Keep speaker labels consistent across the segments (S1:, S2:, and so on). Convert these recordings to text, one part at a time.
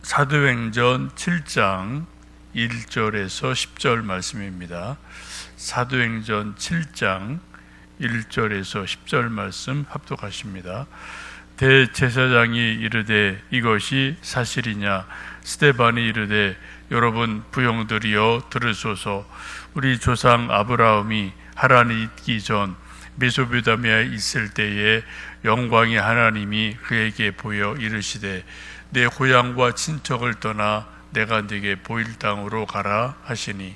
S1: 사도행전 7장 1절에서 10절 말씀입니다. 사도행전 7장 1절에서 10절 말씀 합독하십니다. 대제사장이 이르되 이것이 사실이냐? 스데반이 이르되 여러분 부형들이여 들으소서. 우리 조상 아브라함이 하란에 있기 전 메소포타미아에 있을 때에 영광의 하나님이 그에게 보여 이르시되 내 고향과 친척을 떠나 내가 네게 보일 땅으로 가라 하시니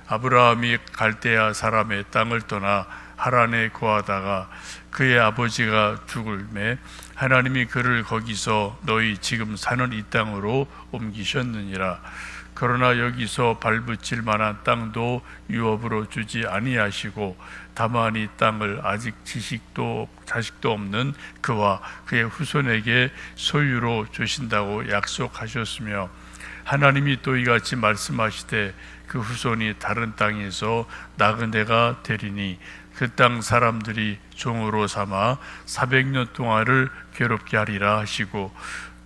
S1: 아브라함이 갈대아 사람의 땅을 떠나 하란에 거하다가 그의 아버지가 죽을매 하나님이 그를 거기서 너희 지금 사는 이 땅으로 옮기셨느니라. 그러나 여기서 발붙일 만한 땅도 유업으로 주지 아니하시고 다만 이 땅을 아직 자식도 없는 그와 그의 후손에게 소유로 주신다고 약속하셨으며 하나님이 또 이같이 말씀하시되 그 후손이 다른 땅에서 나그네가 되리니 그 땅 사람들이 종으로 삼아 400년 동안을 괴롭게 하리라 하시고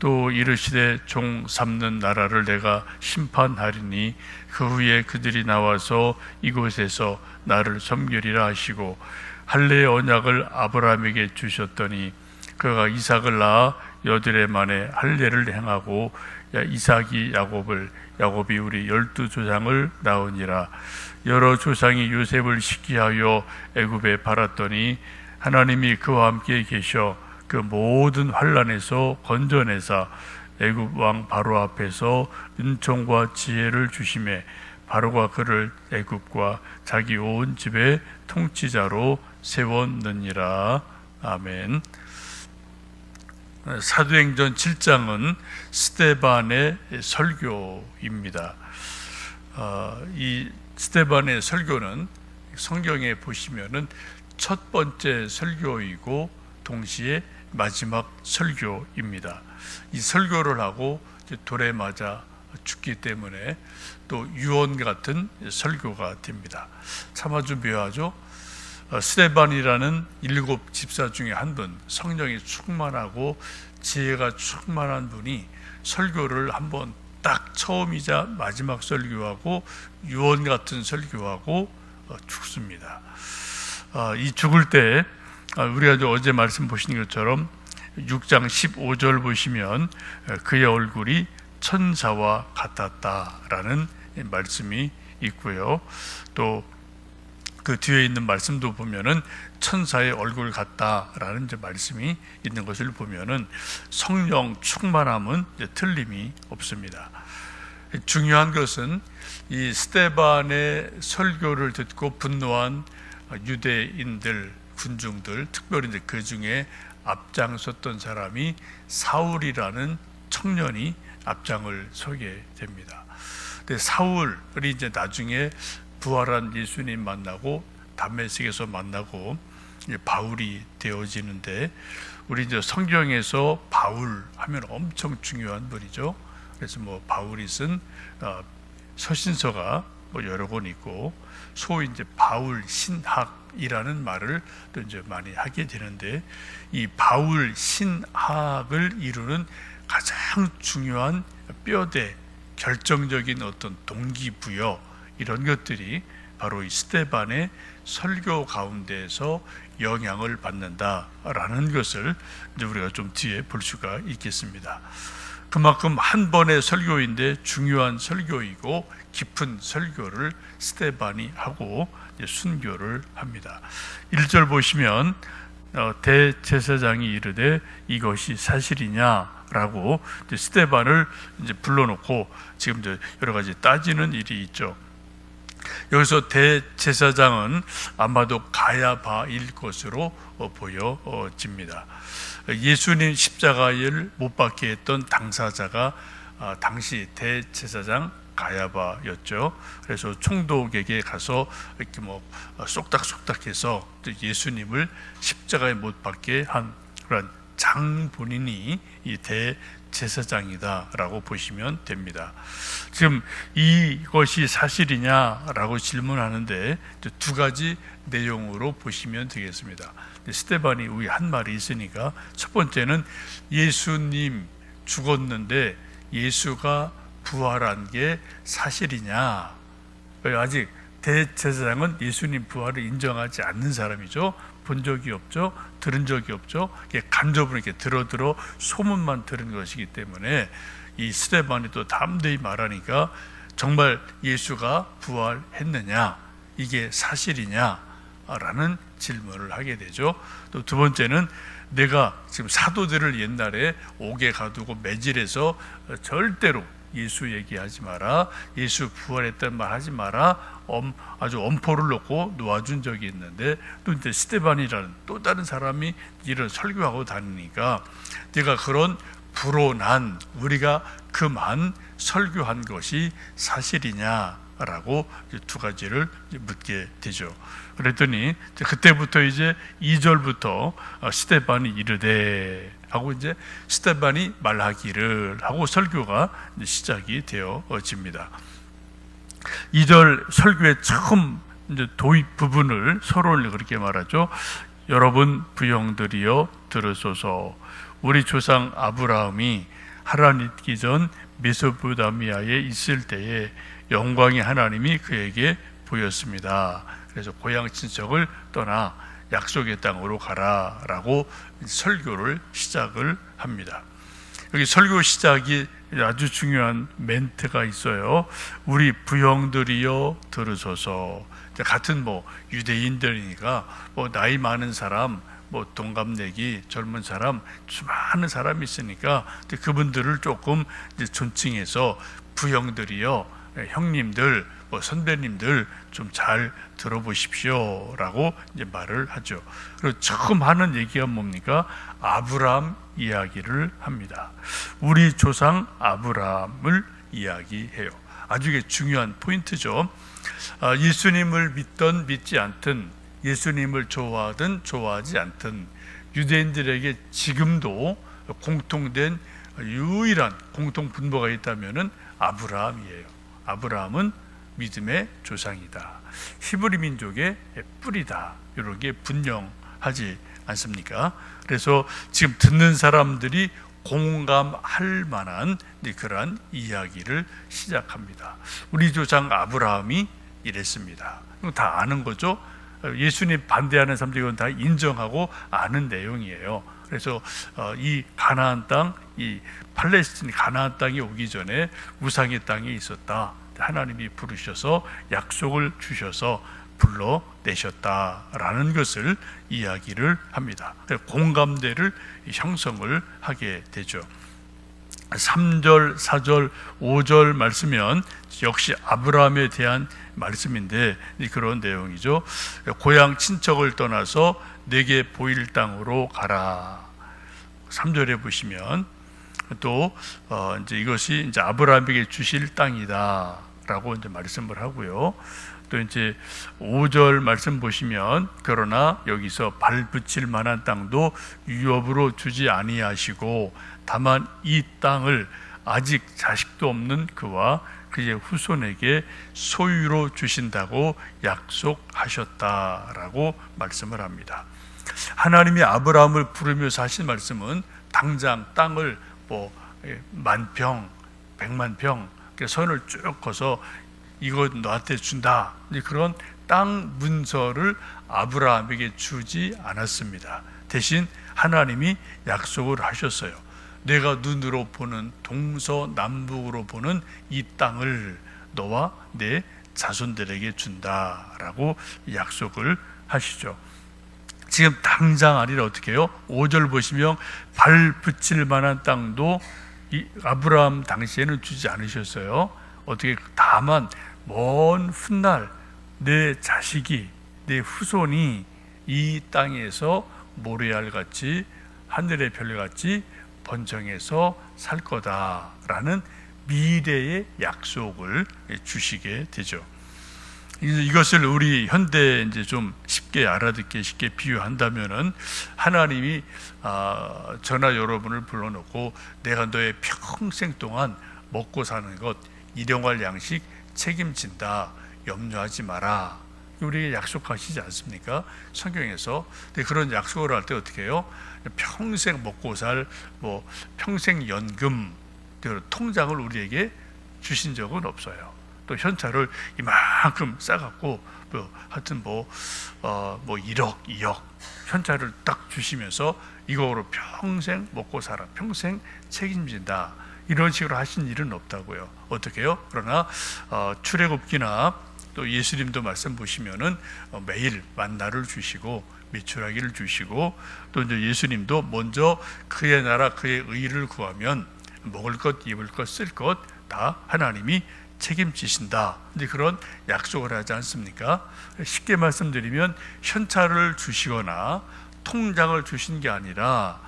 S1: 또 이르시되 종 삼는 나라를 내가 심판하리니 그 후에 그들이 나와서 이곳에서 나를 섬기리라 하시고 할례의 언약을 아브라함에게 주셨더니 그가 이삭을 낳아 여드레 만에 할례를 행하고 이삭이 야곱이 우리 12조상을 낳으니라. 여러 조상이 요셉을 시기하여 애굽에 팔았더니 하나님이 그와 함께 계셔 그 모든 환난에서 건져내사 애굽 왕 바로 앞에서 은총과 지혜를 주심에 바로가 그를 애굽과 자기 온 집의 통치자로 세웠느니라. 아멘. 사도행전 7장은 스데반의 설교입니다. 이 스데반의 설교는 성경에 보시면은 첫 번째 설교이고 동시에 마지막 설교입니다. 이 설교를 하고 돌에 맞아 죽기 때문에 또 유언 같은 설교가 됩니다. 참 아주 묘하죠. 스데반이라는 7 집사 중에 한 분, 성령이 충만하고 지혜가 충만한 분이 설교를 한번 딱 처음이자 마지막 설교하고 유언 같은 설교하고 죽습니다. 이 죽을 때 우리가 어제 말씀 보신 것처럼 6장 15절 보시면 그의 얼굴이 천사와 같았다라는 말씀이 있고요. 또 그 뒤에 있는 말씀도 보면은 천사의 얼굴 같다라는 말씀이 있는 것을 보면은 성령 충만함은 틀림이 없습니다. 중요한 것은 이 스데반의 설교를 듣고 분노한 유대인들, 군중들, 특별히 그 중에 앞장섰던 사람이 사울이라는 청년이 앞장을 서게 됩니다. 근데 사울이 이제 나중에 부활한 예수님 만나고 담메색에서 만나고 바울이 되어지는데 우리 이제 성경에서 바울 하면 엄청 중요한 분이죠. 그래서 바울이 쓴 서신서가 여러 권 있고 소위 이제 바울 신학이라는 말을 또 이제 많이 하게 되는데 이 바울 신학을 이루는 가장 중요한 뼈대 결정적인 어떤 동기부여 이런 것들이 바로 이 스데반의 설교 가운데에서 영향을 받는다라는 것을 이제 우리가 좀 뒤에 볼 수가 있겠습니다. 그만큼 한 번의 설교인데 중요한 설교이고 깊은 설교를 스데반이 하고 순교를 합니다. 1절 보시면 대제사장이 이르되 이것이 사실이냐라고 스데반을 이제 불러놓고 지금 이제 여러 가지 따지는 일이 있죠. 여기서 대제사장은 아마도 가야바일 것으로 보여집니다. 예수님 십자가를 못 박게 했던 당사자가 당시 대제사장 가야바였죠. 그래서 총독에게 가서 이렇게 쏙닥쏙닥해서 예수님을 십자가에 못 박게 한 그런 장본인이 이 대제사장이다라고 보시면 됩니다. 지금 이것이 사실이냐라고 질문하는데 두 가지 내용으로 보시면 되겠습니다. 스데반이 우리 한 말이 있으니까 첫 번째는 예수님 죽었는데 예수가 부활한 게 사실이냐? 아직 대제사장은 예수님 부활을 인정하지 않는 사람이죠. 본 적이 없죠. 들은 적이 없죠. 간접으로 이렇게 들어 소문만 들은 것이기 때문에 이 스데반이 또 담대히 말하니까 정말 예수가 부활했느냐? 이게 사실이냐? 라는 질문을 하게 되죠. 또 두 번째는 내가 지금 사도들을 옛날에 옥에 가두고 매질해서 절대로 예수 얘기하지 마라, 예수 부활했다는 말 하지 마라, 아주 엄포를 놓고 놓아준 적이 있는데, 또 이제 스데반이라는 또 다른 사람이 이런 설교하고 다니니까 내가 그런 불온한, 우리가 그만 설교한 것이 사실이냐라고 두 가지를 묻게 되죠. 그랬더니 그때부터 이제 2절부터 스데반이 이르되 하고 이제 스데반이 말하기를 하고 설교가 시작이 되어집니다. 2절 설교의 처음 이제 도입 부분을 서론을 그렇게 말하죠. 여러분 부형들이여 들으소서. 우리 조상 아브라함이 하란 있기 전 메소포타미아에 있을 때에 영광의 하나님이 그에게 보였습니다. 그래서 고향 친척을 떠나 약속의 땅으로 가라라고 설교를 시작을 합니다. 여기 설교 시작이 아주 중요한 멘트가 있어요. 우리 부형들이여 들으소서. 같은 유대인들이니까 나이 많은 사람, 동갑내기 젊은 사람, 많은 사람이 있으니까 그분들을 조금 이제 존칭해서 부형들이여, 형님들, 선배님들 좀 잘 들어보십시오라고 이제 말을 하죠. 그리고 처음 하는 얘기가 뭡니까? 아브라함 이야기를 합니다. 우리 조상 아브라함을 이야기해요. 아주 중요한 포인트죠. 예수님을 믿든 믿지 않든, 예수님을 좋아하든 좋아하지 않든, 유대인들에게 지금도 공통된 유일한 공통 분모가 있다면은 아브라함이에요. 아브라함은 믿음의 조상이다. 히브리 민족의 뿌리다. 이런 게 분명하지 않습니까? 그래서 지금 듣는 사람들이 공감할 만한 그러한 이야기를 시작합니다. 우리 조상 아브라함이 이랬습니다. 다 아는 거죠. 예수님 반대하는 사람들이 이건 다 인정하고 아는 내용이에요. 그래서 이 가나안 땅, 이 팔레스틴 가나안 땅이 오기 전에 우상의 땅이 있었다. 하나님이 부르셔서 약속을 주셔서 불러내셨다라는 것을 이야기를 합니다. 공감대를 형성을 하게 되죠. 3절, 4절, 5절 말씀은 역시 아브라함에 대한 말씀인데 그런 내용이죠. 고향 친척을 떠나서 내게 보일 땅으로 가라. 3절에 보시면 또 이제 이것이 이제 아브라함에게 주실 땅이다라고 이제 말씀을 하고요. 또 이제 5절 말씀 보시면 그러나 여기서 발 붙일 만한 땅도 유업으로 주지 아니하시고 다만 이 땅을 아직 자식도 없는 그와 그의 후손에게 소유로 주신다고 약속하셨다라고 말씀을 합니다. 하나님이 아브라함을 부르면서 하신 말씀은 당장 땅을 10,000평, 100,000평 선을 쭉 커서 이거 너한테 준다. 그런 땅 문서를 아브라함에게 주지 않았습니다. 대신 하나님이 약속을 하셨어요. 내가 눈으로 보는 동서남북으로 보는 이 땅을 너와 내 자손들에게 준다라고 약속을 하시죠. 지금 당장 아니라 어떻게 해요? 5절 보시면 발 붙일 만한 땅도 이 아브라함 당시에는 주지 않으셨어요. 어떻게 다만 먼 훗날 내 자식이, 내 후손이 이 땅에서 모래알 같이 하늘의 별 같이 번성해서 살 거다라는 미래의 약속을 주시게 되죠. 이것을 우리 현대 이제 좀 쉽게 알아듣기 쉽게 비유한다면은 하나님이 저나 여러분을 불러놓고 내가 너의 평생 동안 먹고 사는 것, 일용할 양식 책임진다. 염려하지 마라. 우리에게 약속하시지 않습니까? 성경에서. 근데 그런 약속을 할 때 어떻게 해요? 평생 먹고 살 평생 연금, 통장을 우리에게 주신 적은 없어요. 또 현찰을 이만큼 싸갖고 하여튼 1억, 2억 현찰을 딱 주시면서 이거로 평생 먹고 살아, 평생 책임진다, 이런 식으로 하신 일은 없다고요. 어떻게요? 그러나 출애굽기나 또 예수님도 말씀 보시면은 매일 만나를 주시고 메추라기를 주시고, 또 이제 예수님도 먼저 그의 나라 그의 의를 구하면 먹을 것, 입을 것, 쓸 것 다 하나님이 책임지신다, 이제 그런 약속을 하지 않습니까? 쉽게 말씀드리면 현찰을 주시거나 통장을 주신 게 아니라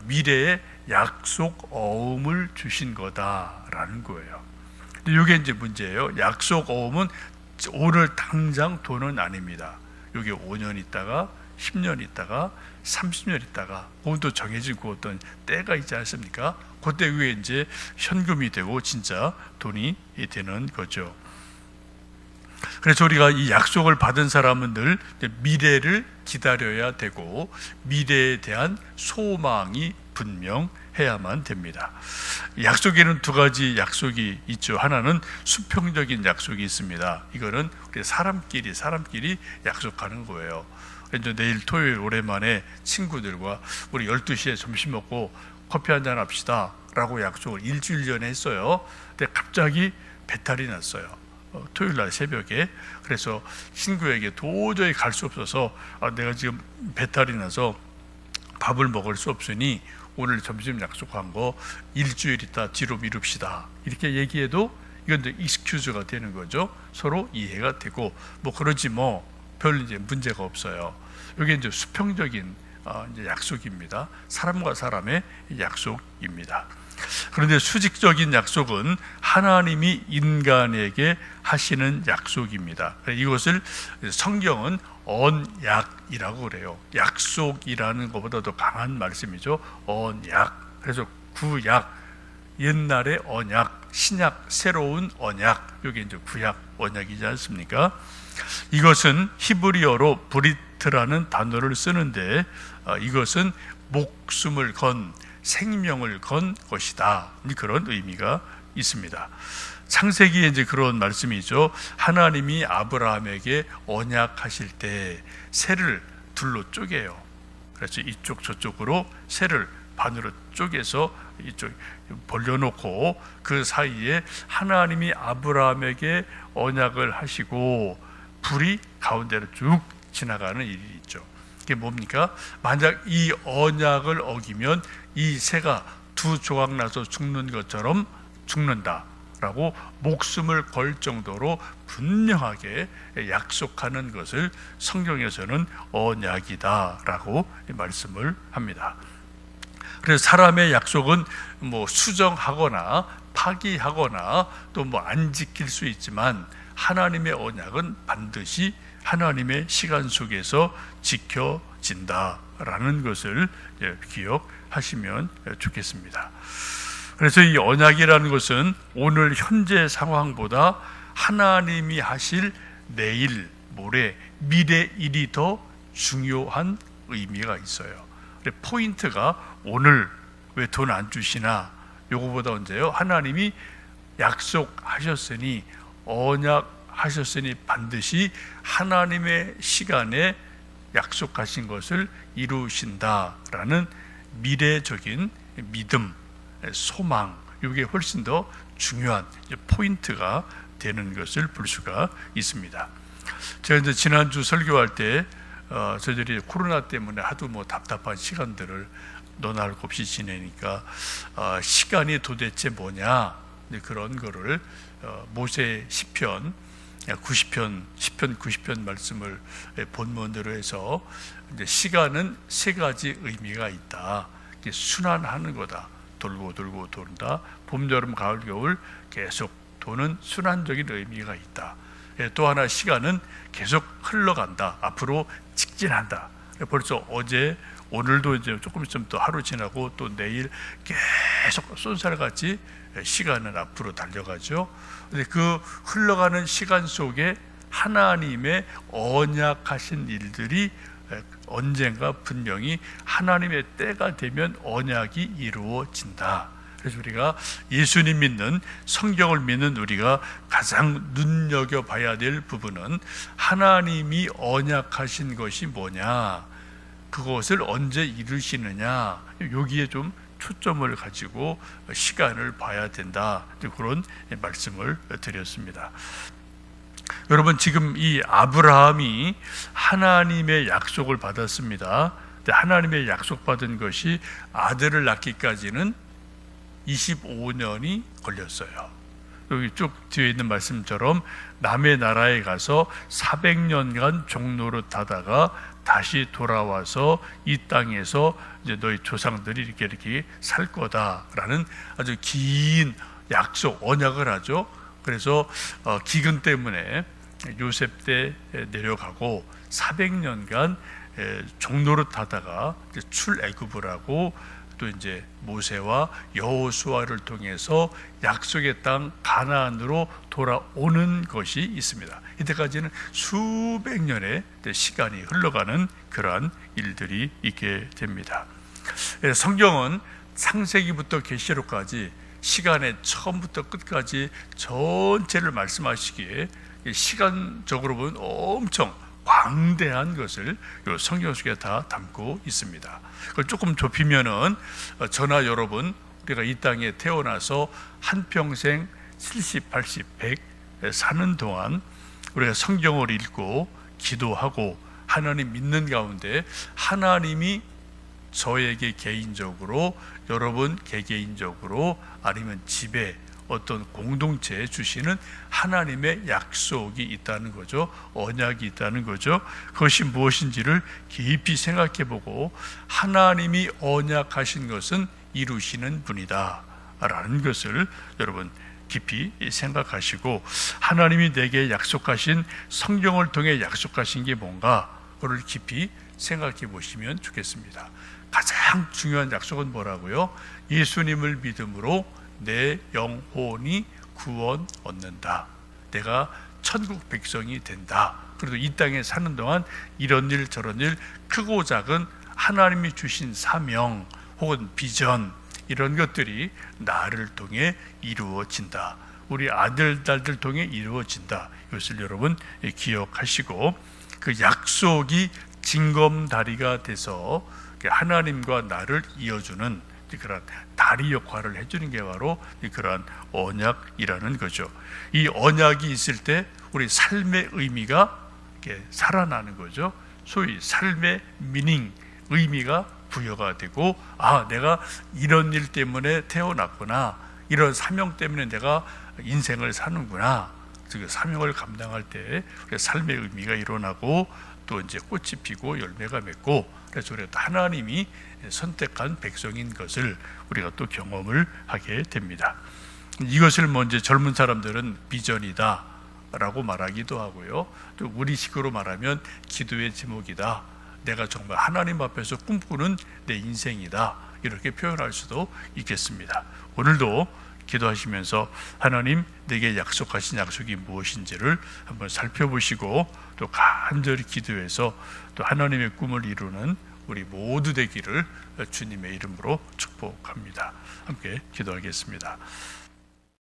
S1: 미래의 약속 어음을 주신 거다라는 거예요. 이게 이제 문제예요. 약속 어음은 오늘 당장 돈은 아닙니다. 이게 5년 있다가 10년 있다가 30년 있다가 그것도 정해진 그 어떤 때가 있지 않습니까? 그때 위에 이제 현금이 되고 진짜 돈이 되는 거죠. 그래서 우리가 이 약속을 받은 사람은 늘 미래를 기다려야 되고 미래에 대한 소망이 분명해야만 됩니다. 약속에는 두 가지 약속이 있죠. 하나는 수평적인 약속이 있습니다. 이거는 사람끼리 약속하는 거예요. 이제 내일 토요일 오랜만에 친구들과 우리 12시에 점심 먹고 커피 한잔 합시다 라고 약속을 일주일 전에 했어요. 근데 갑자기 배탈이 났어요. 토요일 날 새벽에. 그래서 친구에게 도저히 갈 수 없어서 내가 지금 배탈이 나서 밥을 먹을 수 없으니 오늘 점심 약속한 거 일주일 있다 뒤로 미룹시다, 이렇게 얘기해도 이건 이제 익스큐즈가 되는 거죠. 서로 이해가 되고 그러지 별 이제 문제가 없어요. 이게 이제 수평적인 이제 약속입니다. 사람과 사람의 약속입니다. 그런데 수직적인 약속은 하나님이 인간에게 하시는 약속입니다. 이것을 성경은 언약이라고 그래요. 약속이라는 것보다 더 강한 말씀이죠. 언약. 그래서 구약, 옛날의 언약, 신약, 새로운 언약, 이게 이제 구약 언약이지 않습니까? 이것은 히브리어로 브리트라는 단어를 쓰는데 이것은 목숨을 건, 생명을 건 것이다, 그런 의미가 있습니다. 창세기에 이제 그런 말씀이죠. 하나님이 아브라함에게 언약하실 때 새를 둘로 쪼개요. 그래서 이쪽 저쪽으로 새를 반으로 쪼개서 이쪽 벌려놓고 그 사이에 하나님이 아브라함에게 언약을 하시고 불이 가운데로 쭉 지나가는 일이 있죠. 이게 뭡니까? 만약 이 언약을 어기면 이 새가 두 조각 나서 죽는 것처럼 죽는다라고 목숨을 걸 정도로 분명하게 약속하는 것을 성경에서는 언약이다라고 말씀을 합니다. 그래서 사람의 약속은 수정하거나 파기하거나 또 안 지킬 수 있지만 하나님의 언약은 반드시 하나님의 시간 속에서 지켜진다라는 것을 기억하시면 좋겠습니다. 그래서 이 언약이라는 것은 오늘 현재 상황보다 하나님이 하실 내일, 모레, 미래 일이 더 중요한 의미가 있어요. 포인트가 오늘 왜 돈 안 주시나? 요거보다 언제요? 하나님이 약속하셨으니, 언약하셨으니 반드시 하나님의 시간에 약속하신 것을 이루신다라는 미래적인 믿음, 소망, 이게 훨씬 더 중요한 포인트가 되는 것을 볼 수가 있습니다. 제가 이제 지난주 설교할 때 저희들이 코로나 때문에 하도 답답한 시간들을 너나 할 것 없이 지내니까 시간이 도대체 뭐냐, 그런 거를 모세 시편 90편 말씀을 본문으로 해서 이제 시간은 세 가지 의미가 있다. 순환하는 거다. 돌고 돌고 돈다. 봄, 여름, 가을, 겨울 계속 도는 순환적인 의미가 있다. 또 하나, 시간은 계속 흘러간다. 앞으로 직진한다. 벌써 어제, 오늘도 이제 조금 있으면 또 하루 지나고 또 내일 계속 쏜살같이 시간은 앞으로 달려가죠. 근데 그 흘러가는 시간 속에 하나님의 언약하신 일들이 언젠가 분명히 하나님의 때가 되면 언약이 이루어진다. 그래서 우리가 예수님 믿는, 성경을 믿는 우리가 가장 눈여겨봐야 될 부분은 하나님이 언약하신 것이 뭐냐, 그것을 언제 이루시느냐, 여기에 좀 초점을 가지고 시간을 봐야 된다, 그런 말씀을 드렸습니다. 여러분, 지금 이 아브라함이 하나님의 약속을 받았습니다. 하나님의 약속받은 것이 아들을 낳기까지는 25년이 걸렸어요. 여기 쭉 뒤에 있는 말씀처럼 남의 나라에 가서 400년간 종노릇 하다가 다시 돌아와서 이 땅에서 이제 너희 조상들이 이렇게 살 거다라는 아주 긴 약속, 언약을 하죠. 그래서 기근 때문에 요셉 때 내려가고 400년간 종노릇 하다가 출애굽을 하고 또 이제 모세와 여호수아를 통해서 약속의 땅 가나안으로 돌아오는 것이 있습니다. 이때까지는 수백 년의 시간이 흘러가는 그러한 일들이 있게 됩니다. 성경은 창세기부터 계시록까지 시간의 처음부터 끝까지 전체를 말씀하시기에 시간적으로 보면 엄청 광대한 것을 성경 속에 다 담고 있습니다. 그걸 조금 좁히면은, 저나 여러분, 우리가 이 땅에 태어나서 한평생 70, 80, 100 사는 동안 우리가 성경을 읽고 기도하고 하나님 믿는 가운데 하나님이 저에게 개인적으로, 여러분 개개인적으로, 아니면 집에 어떤 공동체에 주시는 하나님의 약속이 있다는 거죠. 언약이 있다는 거죠. 그것이 무엇인지를 깊이 생각해 보고 하나님이 언약하신 것은 이루시는 분이다 라는 것을 여러분 깊이 생각하시고, 하나님이 내게 약속하신, 성경을 통해 약속하신 게 뭔가 그걸 깊이 생각해 보시면 좋겠습니다. 가장 중요한 약속은 뭐라고요? 예수님을 믿음으로 내 영혼이 구원 얻는다. 내가 천국 백성이 된다. 그래도 이 땅에 사는 동안 이런 일 저런 일, 크고 작은 하나님이 주신 사명 혹은 비전, 이런 것들이 나를 통해 이루어진다. 우리 아들, 딸들 통해 이루어진다. 이것을 여러분 기억하시고, 그 약속이 징검다리가 돼서 하나님과 나를 이어주는 그런 다리 역할을 해주는 게 바로 그러한 언약이라는 거죠. 이 언약이 있을 때 우리 삶의 의미가 이렇게 살아나는 거죠. 소위 삶의 미닝, 의미가 부여가 되고, 아, 내가 이런 일 때문에 태어났구나, 이런 사명 때문에 내가 인생을 사는구나. 그 사명을 감당할 때 우리 삶의 의미가 일어나고, 또 이제 꽃이 피고 열매가 맺고, 그래서 우리가 하나님이 선택한 백성인 것을 우리가 또 경험을 하게 됩니다. 이것을 먼저 젊은 사람들은 비전이다 라고 말하기도 하고요, 또 우리식으로 말하면 기도의 제목이다, 내가 정말 하나님 앞에서 꿈꾸는 내 인생이다, 이렇게 표현할 수도 있겠습니다. 오늘도 기도하시면서 하나님 내게 약속하신 약속이 무엇인지를 한번 살펴보시고, 또 간절히 기도해서 또 하나님의 꿈을 이루는 우리 모두 되기를 주님의 이름으로 축복합니다. 함께 기도하겠습니다.